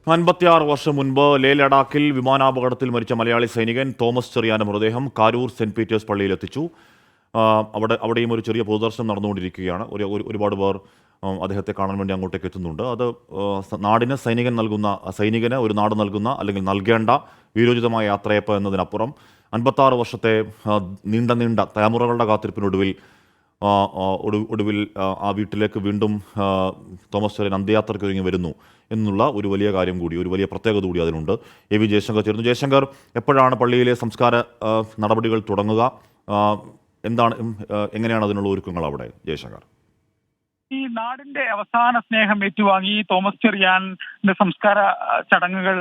56 വർഷം മുൻപ് ലേ ലഡാക്കിൽ വിമാനാപകടത്തിൽ മരിച്ച മലയാളി സൈനികൻ തോമസ് ചെറിയാന്റെ മൃതദേഹം കാരൂർ സെന്റ് പീറ്റേഴ്സ് പള്ളിയിൽ എത്തിച്ചു. അവിടെയും ഒരു ചെറിയ പൊതുദർശനം നടന്നുകൊണ്ടിരിക്കുകയാണ്. ഒരുപാട് പേർ അദ്ദേഹത്തെ കാണാൻ വേണ്ടി അങ്ങോട്ടേക്ക് എത്തുന്നുണ്ട്. അത് നാടിന് സൈനികന് ഒരു നാട് നൽകുന്ന അല്ലെങ്കിൽ നൽകേണ്ട വീരോചിതമായ യാത്രയപ്പ് എന്നതിനപ്പുറം 56 വർഷത്തെ നീണ്ട തലമുറകളുടെ കാത്തിരിപ്പിനൊടുവിൽ ആ വീട്ടിലേക്ക് വീണ്ടും തോമസ് ചെറിയാൻ അന്ത്യയാത്രയ്ക്ക് ഒരുങ്ങി വരുന്നു എന്നുള്ള ഒരു വലിയ കാര്യം കൂടി, ഒരു വലിയ പ്രത്യേകത കൂടി അതിനുണ്ട്. എ വി ജയശങ്കർ ചേരുന്നു. ജയശങ്കർ, എപ്പോഴാണ് പള്ളിയിലെ സംസ്കാര നടപടികൾ തുടങ്ങുക? എങ്ങനെയാണ് അതിനുള്ള ഒരുക്കങ്ങൾ അവിടെ? ജയശങ്കർ, ഈ നാടിന്റെ അവസാന സ്നേഹം ഏറ്റുവാങ്ങി തോമസ് ചെറിയാന്റെ സംസ്കാര ചടങ്ങുകൾ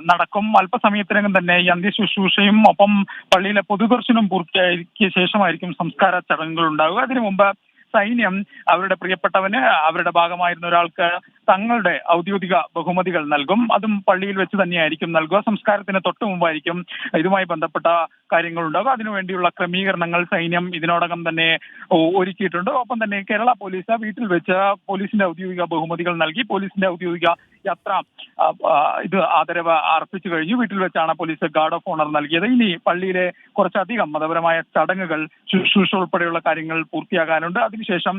നടക്കും. അല്പസമയത്തിനകം തന്നെ ഈ അന്ത്യശുശ്രൂഷയും ഒപ്പം പള്ളിയിലെ പൊതുദർശനം പൂർത്തിയാക്കിയ ശേഷമായിരിക്കും സംസ്കാര ചടങ്ങുകൾ ഉണ്ടാവുക. അതിനു മുമ്പ് സൈന്യം അവരുടെ പ്രിയപ്പെട്ടവന്, അവരുടെ ഭാഗമായിരുന്ന ഒരാൾക്ക് തങ്ങളുടെ ഔദ്യോഗിക ബഹുമതികൾ നൽകും. അതും പള്ളിയിൽ വെച്ച് തന്നെയായിരിക്കും നൽകുക. സംസ്കാരത്തിന് തൊട്ടു മുമ്പായിരിക്കും ഇതുമായി ബന്ധപ്പെട്ട കാര്യങ്ങൾ ഉണ്ടാകുക. അതിനുവേണ്ടിയുള്ള ക്രമീകരണങ്ങൾ സൈന്യം ഇതിനോടകം തന്നെ ഒരുക്കിയിട്ടുണ്ട്. ഒപ്പം തന്നെ കേരള പോലീസ് വീട്ടിൽ വെച്ച് പോലീസിന്റെ ഔദ്യോഗിക ബഹുമതികൾ നൽകി. പോലീസിന്റെ ഔദ്യോഗിക യാത്ര ആദരവ് അർപ്പിച്ചു കഴിഞ്ഞു. വീട്ടിൽ വെച്ചാണ് പോലീസ് ഗാർഡ് ഓഫ് ഓണർ നൽകിയത്. ഇനി പള്ളിയിലെ കുറച്ചധികം മതപരമായ ചടങ്ങുകൾ, ശുശ്രൂഷ ഉൾപ്പെടെയുള്ള കാര്യങ്ങൾ പൂർത്തിയാകാനുണ്ട്. അതിനുശേഷം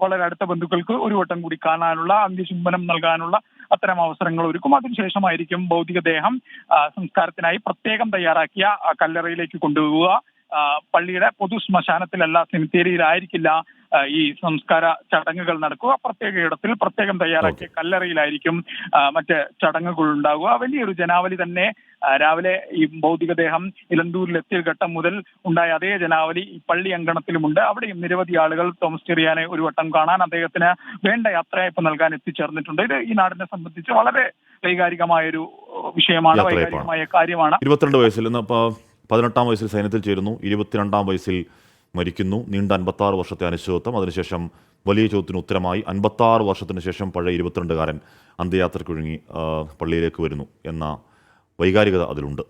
വളരെ അടുത്ത ബന്ധുക്കൾക്ക് ഒരു വട്ടം കൂടി കാണാനുള്ള, അന്ത്യചുംബനം നൽകാനുള്ള അത്തരം അവസരങ്ങൾ ഒരുക്കും. അതിനുശേഷമായിരിക്കും ഭൗതികദേഹം സംസ്കാരത്തിനായി പ്രത്യേകം തയ്യാറാക്കിയ കല്ലറയിലേക്ക് കൊണ്ടുപോവുക. പള്ളിയുടെ പൊതു ശ്മശാനത്തിലല്ല, സെമിത്തേരിയിലായിരിക്കില്ല ഈ സംസ്കാര ചടങ്ങുകൾ നടക്കുക. പ്രത്യേക ഇടത്തിൽ പ്രത്യേകം തയ്യാറാക്കിയ കല്ലറയിലായിരിക്കും മറ്റ് ചടങ്ങുകൾ ഉണ്ടാകുക. വലിയൊരു ജനാവലി തന്നെ രാവിലെ ഈ ഭൗതികദേഹം ഇലന്തൂരിലെത്തിയ ഘട്ടം മുതൽ ഉണ്ടായ അതേ ജനാവലി ഈ പള്ളി അങ്കണത്തിലുമുണ്ട്. അവിടെയും നിരവധി ആളുകൾ തോമസ് ചെറിയാനെ ഒരു വട്ടം കാണാൻ, അദ്ദേഹത്തിന് വേണ്ട യാത്രയയപ്പ് നൽകാൻ എത്തിച്ചേർന്നിട്ടുണ്ട്. ഇത് ഈ നാടിനെ സംബന്ധിച്ച് വളരെ വൈകാരികമായൊരു വിഷയമാണ്, വൈകാരികമായ കാര്യമാണ്. 22 വയസ്സിൽ 18-ാം വയസ്സിൽ സൈന്യത്തിൽ ചേരുന്നു, 22-ാം വയസ്സിൽ മരിക്കുന്നു. നീണ്ട 56 വർഷത്തെ അനിശ്ചിതത്വം. അതിനുശേഷം വലിയ ചോദ്യത്തിന് ഉത്തരമായി 56 വർഷത്തിന് ശേഷം പഴയ 22-കാരൻ അന്ത്യയാത്രയ്ക്കൊഴുങ്ങി പള്ളിയിലേക്ക് വരുന്നു എന്ന വൈകാരികത അതിലുണ്ട്.